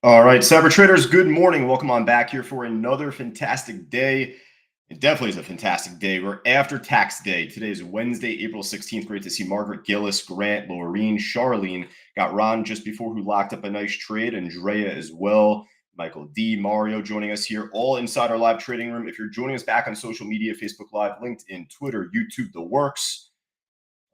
All right, cyber traders, good morning. Welcome on back here for another fantastic day. It definitely is a fantastic day. We're after tax day. Today is Wednesday, April 16th. Great to see Margaret, Gillis, Grant, Laureen, Charlene. Got Ron just before who locked up a nice trade, Andrea as well. Michael D, Mario joining us here, all inside our live trading room. If you're joining us back on social media, Facebook Live, LinkedIn, Twitter, YouTube, the works.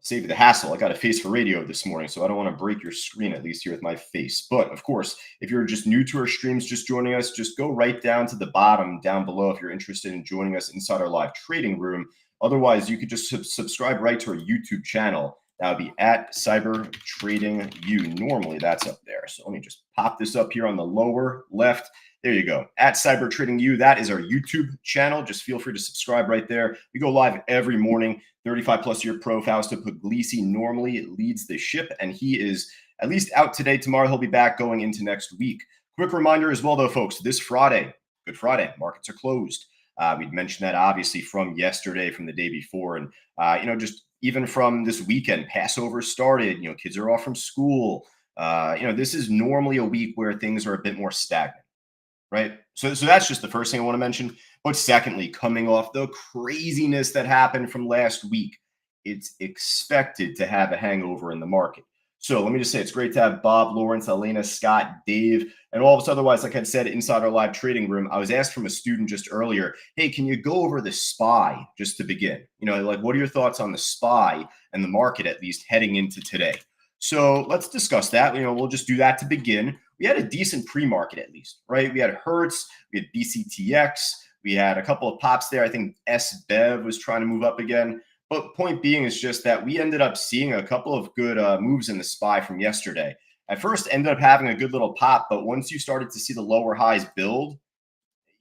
Save you the hassle. I got a face for radio this morning, so I don't want to break your screen, at least here with my face. But of course, if you're just new to our streams, just joining us, just go right down to the bottom down below if you're interested in joining us inside our live trading room. Otherwise, you could just subscribe right to our YouTube channel. That would be at Cyber Trading U. Normally, that's up there. So let me just pop this up here on the lower left. There you go. At Cyber Trading U. That is our YouTube channel. Just feel free to subscribe right there. We go live every morning. 35 plus year pro Fausto Pugliese normally leads the ship, and he is at least out today. Tomorrow he'll be back going into next week. Quick reminder as well, though, folks, this Friday, Good Friday, markets are closed. We'd mentioned that obviously from yesterday, from the day before, and just even from this weekend, Passover started. Kids are off from school. This is normally a week where things are a bit more stagnant, right? So that's just the first thing I want to mention. But secondly, coming off the craziness that happened from last week, it's expected to have a hangover in the market. So let me just say it's great to have Bob, Lawrence, Elena, Scott, Dave, and all of us otherwise, like I said, inside our live trading room. I was asked from a student just earlier, hey, can you go over the SPY just to begin? What are your thoughts on the SPY and the market, at least heading into today? So let's discuss that. We'll just do that to begin. We had a decent pre-market, at least, right? We had Hertz, we had BCTX, we had a couple of pops there. I think SBEV was trying to move up again. But point being is just that we ended up seeing a couple of good moves in the SPY from yesterday. At first, ended up having a good little pop, but once you started to see the lower highs build,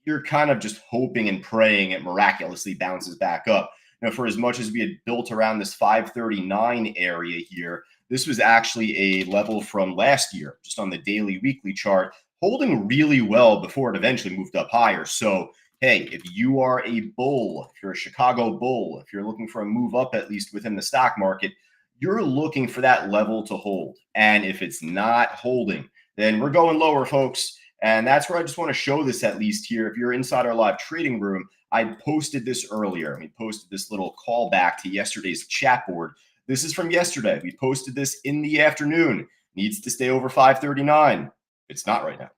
you're kind of just hoping and praying it miraculously bounces back up. For as much as we had built around this 539 area here, this was actually a level from last year, just on the daily weekly chart, holding really well before it eventually moved up higher. So hey, if you are a bull, if you're a Chicago bull, if you're looking for a move up, at least within the stock market, you're looking for that level to hold. And if it's not holding, then we're going lower, folks. And that's where I just want to show this, at least here. If you're inside our live trading room, I posted this earlier. We posted this little callback to yesterday's chat board. This is from yesterday. We posted this in the afternoon. Needs to stay over 539. It's not right now.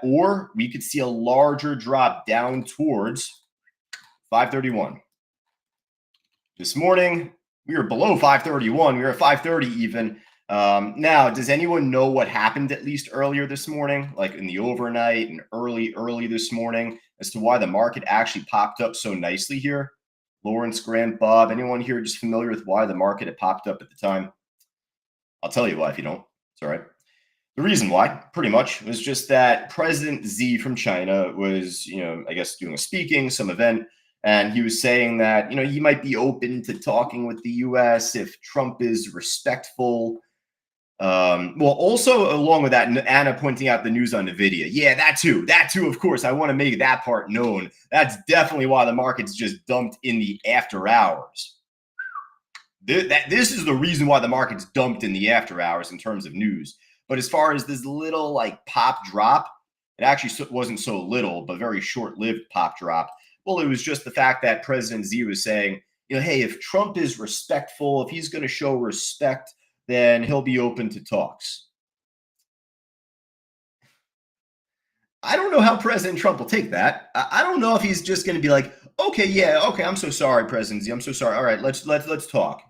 Or we could see a larger drop down towards 531. This morning, we were below 531. We were at 530 even. Now, does anyone know what happened at least earlier this morning, like in the overnight and early this morning, as to why the market actually popped up so nicely here? Lawrence, Grant, Bob, anyone here just familiar with why the market had popped up at the time? I'll tell you why if you don't. It's all right. The reason why, pretty much, was just that President Xi from China was, I guess doing a speaking, some event, and he was saying that, he might be open to talking with the U.S. if Trump is respectful. Also along with that, Anna pointing out the news on Nvidia. Yeah, that too, of course. I want to make that part known. That's definitely why the market's just dumped in the after hours. This is the reason why the market's dumped in the after hours in terms of news. But as far as this little pop drop, it actually wasn't so little, but very short-lived pop drop. Well, it was just the fact that President Xi was saying, hey, if Trump is respectful, if he's going to show respect, then he'll be open to talks. I don't know how President Trump will take that. I don't know if he's just going to be like, okay, I'm so sorry, President Xi, I'm so sorry. All right, let's talk.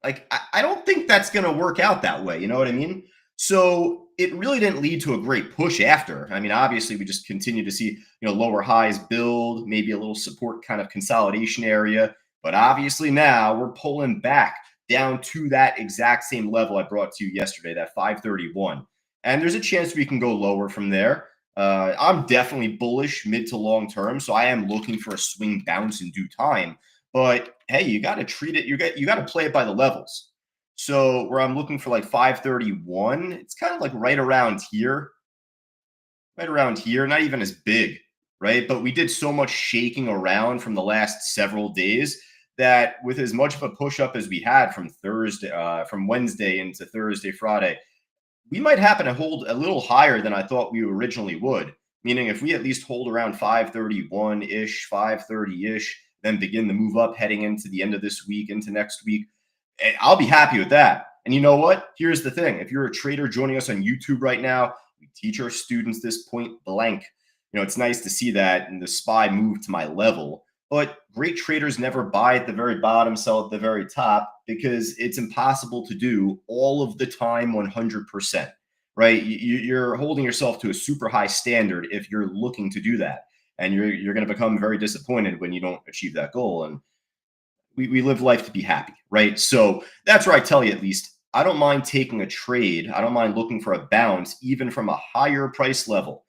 I don't think that's going to work out that way. You know what I mean? So it really didn't lead to a great push after. I mean, obviously, we just continue to see, lower highs build, maybe a little support kind of consolidation area. But obviously now we're pulling back down to that exact same level I brought to you yesterday, that 531. And there's a chance we can go lower from there. I'm definitely bullish mid to long term. So I am looking for a swing bounce in due time. But hey, you got to treat it. You got to play it by the levels. So where I'm looking for 531, it's kind of right around here, not even as big, right? But we did so much shaking around from the last several days that with as much of a push up as we had from Wednesday into Thursday, Friday, we might happen to hold a little higher than I thought we originally would. Meaning, if we at least hold around 531 ish, 530 ish, then begin to move up heading into the end of this week, into next week, I'll be happy with that. And you know what? Here's the thing: if you're a trader joining us on YouTube right now, we teach our students this point blank. It's nice to see that and the SPY move to my level. But great traders never buy at the very bottom, sell at the very top, because it's impossible to do all of the time 100%, right? You're holding yourself to a super high standard if you're looking to do that. And you're going to become very disappointed when you don't achieve that goal. And we live life to be happy, right? So that's where I tell you, at least, I don't mind taking a trade. I don't mind looking for a bounce, even from a higher price level.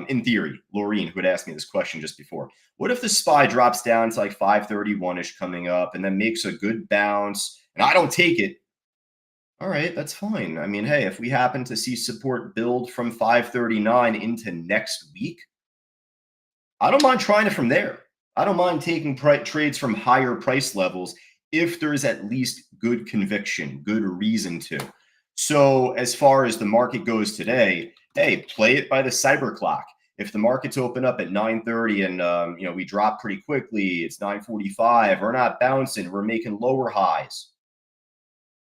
In theory, Laureen, who had asked me this question just before, what if the SPY drops down to like 531-ish coming up and then makes a good bounce and I don't take it? All right, that's fine. I mean, hey, if we happen to see support build from 539 into next week, I don't mind trying it from there. I don't mind taking trades from higher price levels if there's at least good conviction, good reason to. So, as far as the market goes today, hey, play it by the cyber clock. If the markets open up at 9:30 and we drop pretty quickly, it's 9:45. We're not bouncing. We're making lower highs.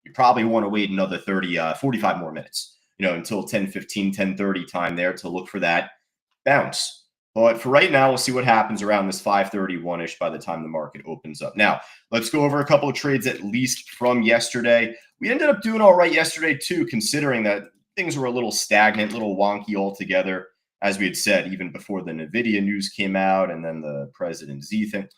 You probably want to wait another 45 more minutes, until 10:15, 10:30 time there to look for that bounce. But for right now, we'll see what happens around this 531-ish by the time the market opens up. Now, let's go over a couple of trades at least from yesterday. We ended up doing all right yesterday too, considering that things were a little stagnant, a little wonky altogether, as we had said, even before the Nvidia news came out and then the President Z thing.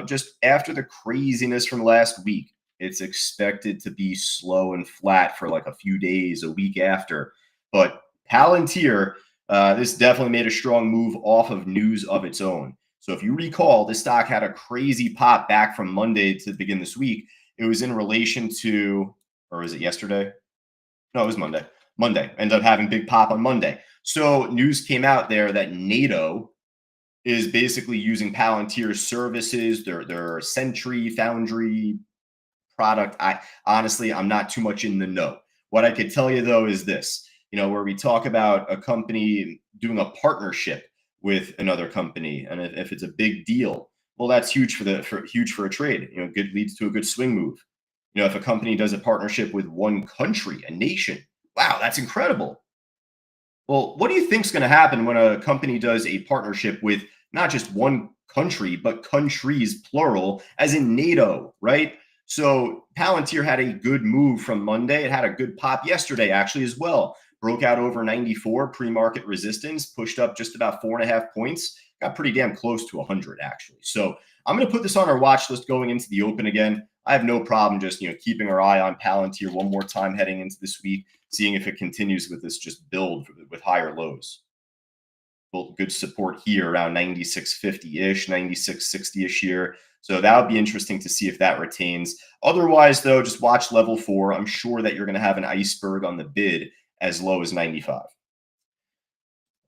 Just after the craziness from last week, it's expected to be slow and flat for like a few days, a week after. But Palantir, this definitely made a strong move off of news of its own. So if you recall, this stock had a crazy pop back from Monday to begin this week. It was in relation to, or was it yesterday? No, it was Monday. Monday. Ended up having big pop on Monday. So news came out there that NATO is basically using Palantir's services, their Sentry Foundry product. I'm not too much in the know. What I could tell you though is this, where we talk about a company doing a partnership with another company, and if it's a big deal, well, that's huge for a trade. Good leads to a good swing move. If a company does a partnership with one country, a nation, wow, that's incredible. Well, what do you think is going to happen when a company does a partnership with not just one country, but countries, plural, as in NATO, right? So Palantir had a good move from Monday. It had a good pop yesterday, actually, as well. Broke out over 94 pre-market resistance, pushed up just about 4.5 points, got pretty damn close to 100, actually. So I'm going to put this on our watch list going into the open again. I have no problem just keeping our eye on Palantir one more time heading into this week, seeing if it continues with this just build with higher lows. Good support here around 96.50-ish, 96.60-ish here. So that would be interesting to see if that retains. Otherwise, though, just watch level 4. I'm sure that you're going to have an iceberg on the bid as low as 95.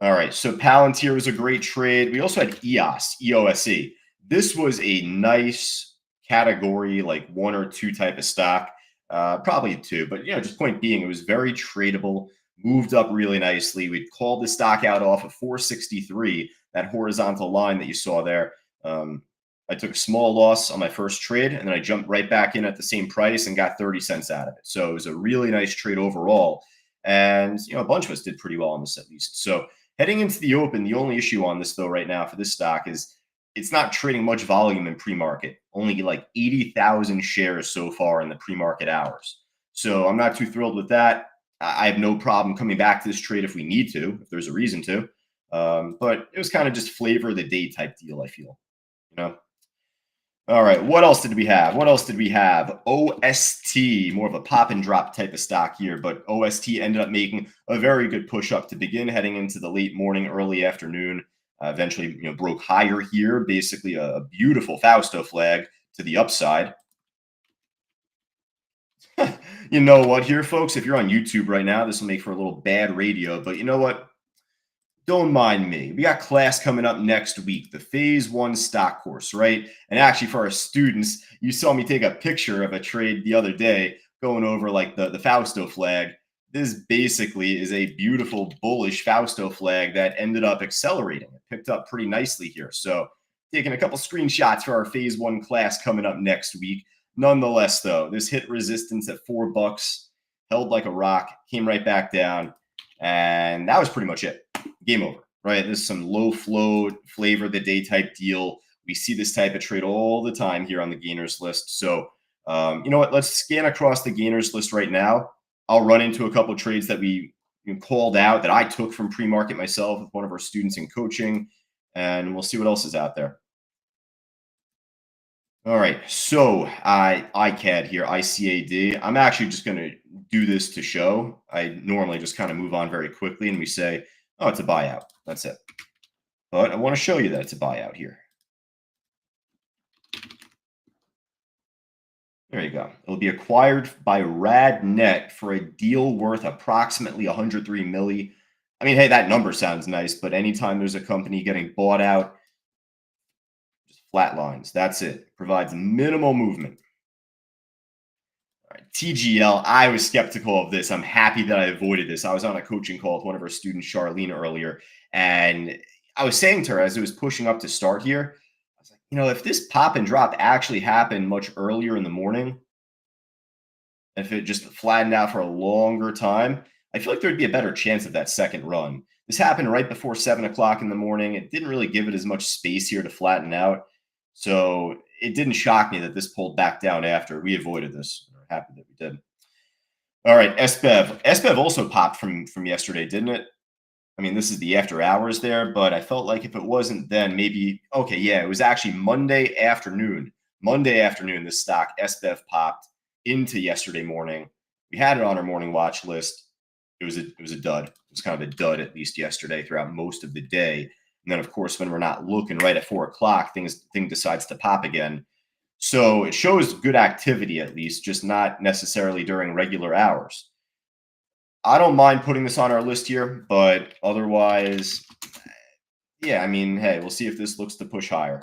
All right, so Palantir was a great trade. We also had EOSE. This was a nice category, like 1 or 2 type of stock, probably 2, but just point being, it was very tradable, moved up really nicely. We'd called the stock out off of 463, that horizontal line that you saw there. I took a small loss on my first trade, and then I jumped right back in at the same price and got 30 cents out of it. So it was a really nice trade overall. And, a bunch of us did pretty well on this at least. So heading into the open, the only issue on this, though, right now for this stock is it's not trading much volume in pre-market, only like 80,000 shares so far in the pre-market hours. So I'm not too thrilled with that. I have no problem coming back to this trade if we need to, if there's a reason to. But it was kind of just flavor of the day type deal, I feel. All right, what else did we have? OST, more of a pop and drop type of stock here, but OST ended up making a very good push up to begin, heading into the late morning, early afternoon. Eventually, broke higher here, basically a beautiful Fausto flag to the upside. You know what, here, folks, if you're on YouTube right now, this will make for a little bad radio, but you know what? Don't mind me. We got class coming up next week, the Phase 1 stock course, right? And actually, for our students, you saw me take a picture of a trade the other day going over like the Fausto flag. This basically is a beautiful bullish Fausto flag that ended up accelerating. It picked up pretty nicely here. So taking a couple screenshots for our phase one class coming up next week. Nonetheless, though, this hit resistance at $4, held like a rock, came right back down, and that was pretty much it. Game over, right? This is some low flow flavor of the day type deal. We see this type of trade all the time here on the gainers list. So, you know what? Let's scan across the gainers list right now. I'll run into a couple of trades that we called out that I took from pre-market myself with one of our students in coaching, and we'll see what else is out there. All right, so ICAD here, ICAD. I'm actually just going to do this to show. I normally just kind of move on very quickly, and we say, oh, it's a buyout. That's it. But I want to show you that it's a buyout here. There you go. It'll be acquired by RadNet for a deal worth approximately 103 milli. I mean, hey, that number sounds nice, but anytime there's a company getting bought out, just flat lines. That's it. Provides minimal movement. All right, TGL, I was skeptical of this. I'm happy that I avoided this. I was on a coaching call with one of our students, Charlene, earlier, and I was saying to her as it was pushing up to start here, I was like, if this pop and drop actually happened much earlier in the morning, if it just flattened out for a longer time, I feel like there'd be a better chance of that second run. This happened right before 7 o'clock in the morning. It didn't really give it as much space here to flatten out. So it didn't shock me that this pulled back down after. We avoided this. We're happy that we did. All right, SBEV. SBEV also popped from yesterday, didn't it? I mean, this is the after hours there, but I felt like if it wasn't then, maybe, okay, yeah, it was actually Monday afternoon. Monday afternoon, this stock, SBEV, popped into yesterday morning. We had it on our morning watch list. It was a dud. It was kind of a dud, at least yesterday, throughout most of the day. And then, of course, when we're not looking right at 4 o'clock, thing decides to pop again. So it shows good activity, at least, just not necessarily during regular hours. I don't mind putting this on our list here, but otherwise, yeah, I mean, hey, we'll see if this looks to push higher.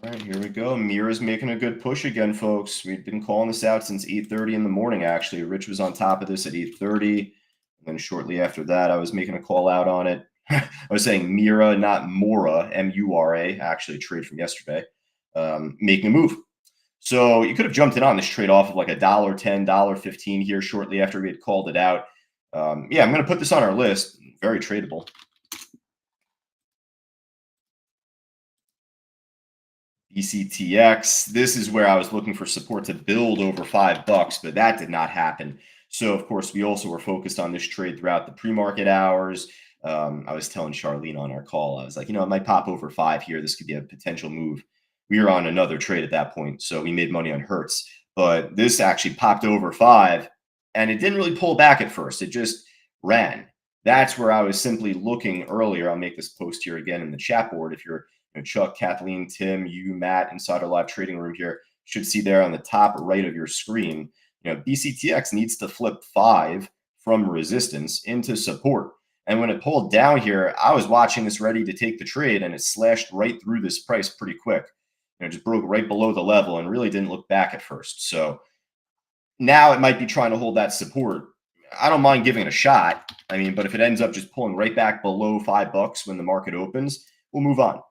All right, here we go. Mira's making a good push again, folks. We've been calling this out since 8:30 in the morning, actually. Rich was on top of this at 8:30. And then shortly after that, I was making a call out on it. I was saying Mira, not Mora, M-U-R-A, actually a trade from yesterday, making a move. So you could have jumped in on this trade off of like $1.10, $1.15 here shortly after we had called it out. Yeah, I'm going to put this on our list. Very tradable. BCTX. This is where I was looking for support to build over $5, but that did not happen. So, of course, we also were focused on this trade throughout the pre-market hours. I was telling Charlene on our call, I was like, it might pop over 5 here. This could be a potential move. We were on another trade at that point, so we made money on Hertz. But this actually popped over 5, and it didn't really pull back at first. It just ran. That's where I was simply looking earlier. I'll make this post here again in the chat board. If you're Chuck, Kathleen, Tim, you, Matt, inside our live trading room here, should see there on the top right of your screen, BCTX needs to flip 5 from resistance into support. And when it pulled down here, I was watching this ready to take the trade, and it slashed right through this price pretty quick. Just broke right below the level and really didn't look back at first. So now it might be trying to hold that support. I don't mind giving it a shot. I mean, but if it ends up just pulling right back below $5 when the market opens, we'll move on.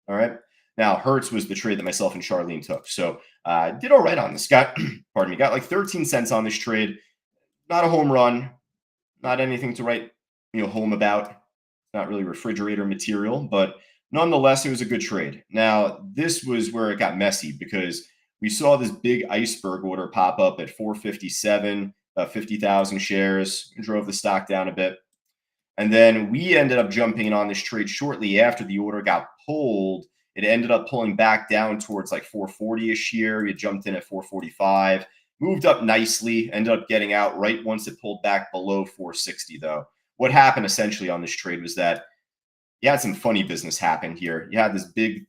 All right. Now, Hertz was the trade that myself and Charlene took. So I did all right on this. Got like 13 cents on this trade. Not a home run. Not anything to write, home about. Not really refrigerator material, but nonetheless, it was a good trade. Now, this was where it got messy because we saw this big iceberg order pop up at 457, 50,000 shares, drove the stock down a bit. And then we ended up jumping in on this trade shortly after the order got pulled. It ended up pulling back down towards like 440-ish here. We jumped in at 445, moved up nicely, ended up getting out right once it pulled back below 460, though. What happened essentially on this trade was that you had some funny business happen here. You had this big,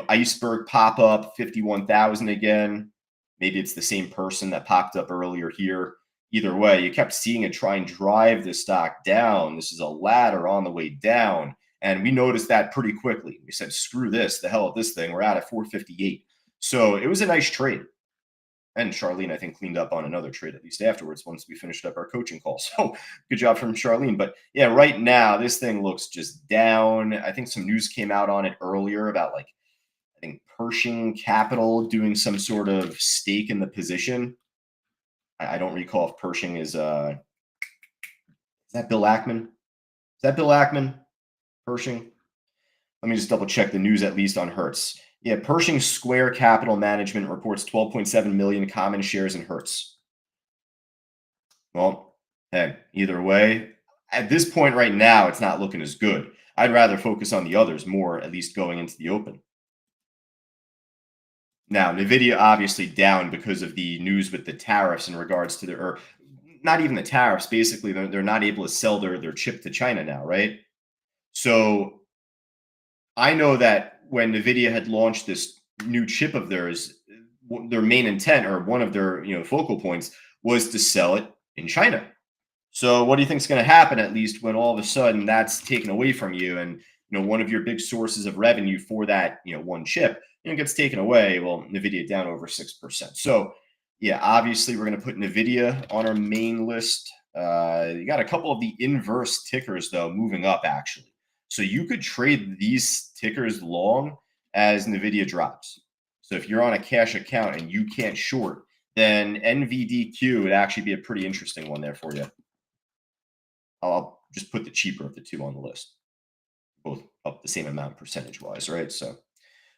iceberg pop up, 51,000 again. Maybe it's the same person that popped up earlier here. Either way, you kept seeing it try and drive the stock down. This is a ladder on the way down. And we noticed that pretty quickly. We said, screw this, the hell with this thing. We're out at 458. So it was a nice trade. And Charlene, I think, cleaned up on another trade at least afterwards once we finished up our coaching call. So good job from Charlene. But yeah, right now this thing looks just down. I think some news came out on it earlier about like I think Pershing Capital doing some sort of stake in the position. I don't recall if Pershing is that Bill Ackman? Is that Bill Ackman? Pershing? Let me just double check the news at least on Hertz. Yeah, Pershing Square Capital Management reports 12.7 million common shares in Hertz. Well, hey, either way, at this point right now, it's not looking as good. I'd rather focus on the others more, at least going into the open. Now, Nvidia obviously down because of the news with the tariffs in regards to or not even the tariffs. Basically, they're not able to sell their chip to China now, right? So I know that when Nvidia had launched this new chip of theirs, their main intent or one of their focal points was to sell it in China. So what do you think is going to happen at least when all of a sudden that's taken away from you and one of your big sources of revenue for that one chip gets taken away? Well, Nvidia down over 6%. So yeah, obviously we're going to put Nvidia on our main list. You got a couple of the inverse tickers though moving up actually. So you could trade these tickers long as Nvidia drops. So if you're on a cash account and you can't short, then NVDQ would actually be a pretty interesting one there for you. I'll just put the cheaper of the two on the list, both up the same amount percentage wise, right? So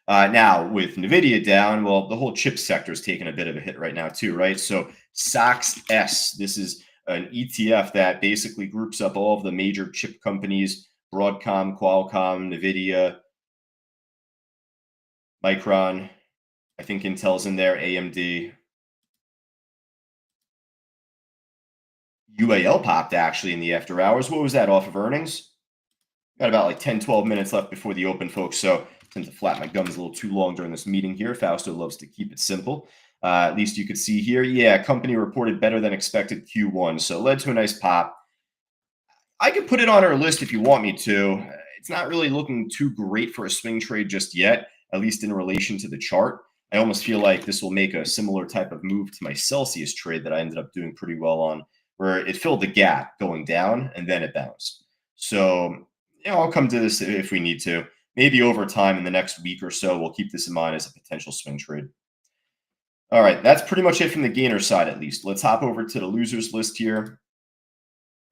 now with Nvidia down, well, the whole chip sector is taking a bit of a hit right now too, right? So SOX S, this is an ETF that basically groups up all of the major chip companies: Broadcom, Qualcomm, Nvidia, Micron. I think Intel's in there, AMD. UAL popped actually in the after hours. What was that off of earnings? Got about like 10, 12 minutes left before the open, folks. So I tend to flap my gums a little too long during this meeting here. Fausto loves to keep it simple. At least you could see here. Yeah, company reported better than expected Q1. So led to a nice pop. I could put it on our list if you want me to. It's not really looking too great for a swing trade just yet, at least in relation to the chart. I almost feel like this will make a similar type of move to my Celsius trade that I ended up doing pretty well on, where it filled the gap going down and then it bounced. So, I'll come to this if we need to. Maybe over time in the next week or so, we'll keep this in mind as a potential swing trade. All right, that's pretty much it from the gainer side, at least. Let's hop over to the losers list here.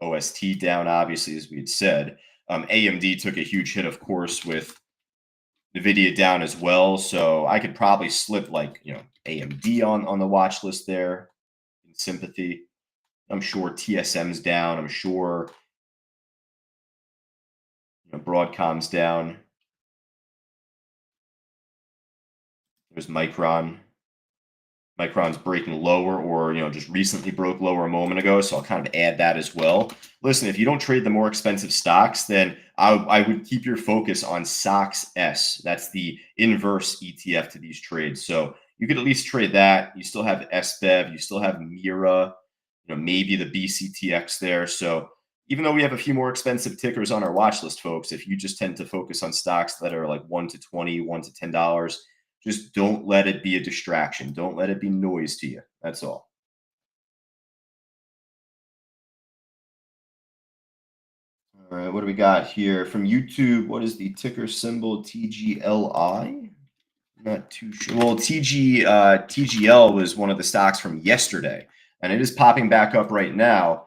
OST down, obviously, as we had said. AMD took a huge hit, of course, with Nvidia down as well. So I could probably slip like, AMD on the watch list there in sympathy. I'm sure TSM's down. I'm sure Broadcom's down. There's Micron. Micron's breaking lower, or just recently broke lower a moment ago, so I'll kind of add that as well. Listen, if you don't trade the more expensive stocks, then I would keep your focus on SOX S. That's the inverse ETF to these trades. So you could at least trade that. You still have SBEV, you still have Mira, maybe the BCTX there. So even though we have a few more expensive tickers on our watch list, folks, if you just tend to focus on stocks that are like 1 to 20, 1 to $10, just don't let it be a distraction. Don't let it be noise to you. That's all. All right, what do we got here from YouTube? What is the ticker symbol? TGLI? Not too sure. Well, TGL was one of the stocks from yesterday, and it is popping back up right now.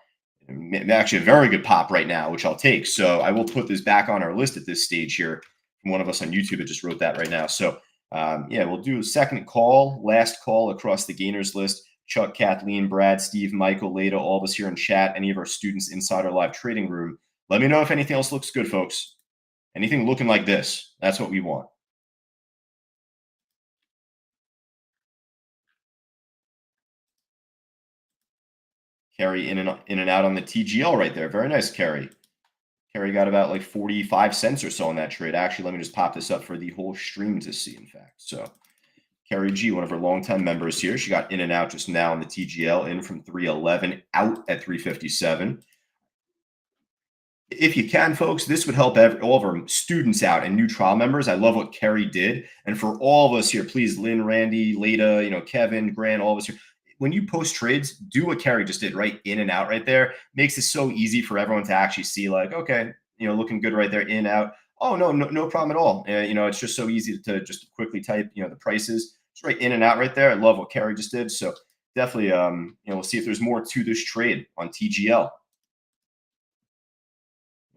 Actually, a very good pop right now, which I'll take. So I will put this back on our list at this stage here. From one of us on YouTube that just wrote that right now. So yeah, we'll do a second call, last call across the gainers list. Chuck, Kathleen, Brad, Steve, Michael, Leda, all of us here in chat, any of our students inside our live trading room. Let me know if anything else looks good, folks. Anything looking like this, that's what we want. Carry in and out on the TGL right there. Very nice, Carrie. Carrie got about like 45 cents or so on that trade. Actually, let me just pop this up for the whole stream to see, in fact. So Carrie G, one of our longtime members here, she got in and out just now on the TGL, in from 311, out at 357. If you can, folks, this would help all of our students out and new trial members. I love what Carrie did. And for all of us here, please, Lynn, Randy, Leda, Kevin, Grant, all of us here, when you post trades, do what Kerry just did, right? In and out right there. Makes it so easy for everyone to actually see, like, okay, looking good right there, in, out. Oh, no problem at all. It's just so easy to just quickly type, the prices. It's right in and out right there. I love what Kerry just did. So definitely, we'll see if there's more to this trade on TGL.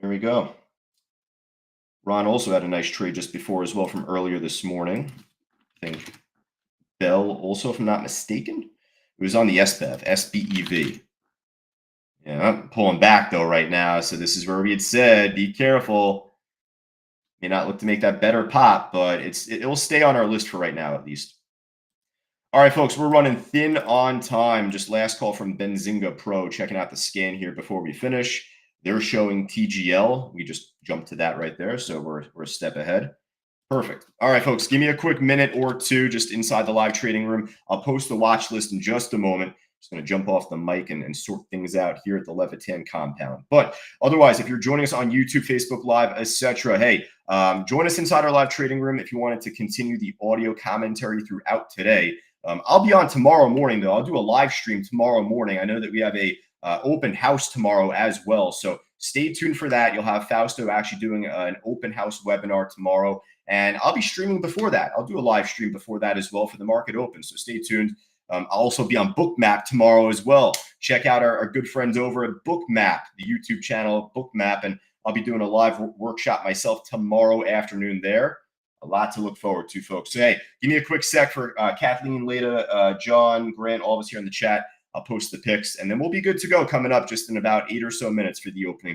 There we go. Ron also had a nice trade just before as well from earlier this morning. I think Bell also, if I'm not mistaken. It was on the SBEV, SBEV. Yeah, I'm pulling back though right now. So this is where we had said, be careful. May not look to make that better pop, but it will stay on our list for right now at least. All right, folks, we're running thin on time. Just last call from Benzinga Pro, checking out the scan here before we finish. They're showing TGL. We just jumped to that right there, so we're a step ahead. Perfect. All right, folks, give me a quick minute or two just inside the live trading room. I'll post the watch list in just a moment. Just going to jump off the mic and sort things out here at the Levitan compound. But otherwise, if you're joining us on YouTube, Facebook Live, etc., hey, join us inside our live trading room if you wanted to continue the audio commentary throughout today. I'll be on tomorrow morning, though. I'll do a live stream tomorrow morning. I know that we have a open house tomorrow as well. So stay tuned for that. You'll have Fausto actually doing an open house webinar tomorrow. And I'll be streaming before that. I'll do a live stream before that as well for the market open. So stay tuned. I'll also be on Bookmap tomorrow as well. Check out our good friends over at Bookmap, the YouTube channel Bookmap. And I'll be doing a live workshop myself tomorrow afternoon there. A lot to look forward to, folks. So, hey, give me a quick sec for Kathleen, Leda, John, Grant, all of us here in the chat. I'll post the pics, and then we'll be good to go coming up just in about 8 or so minutes for the opening.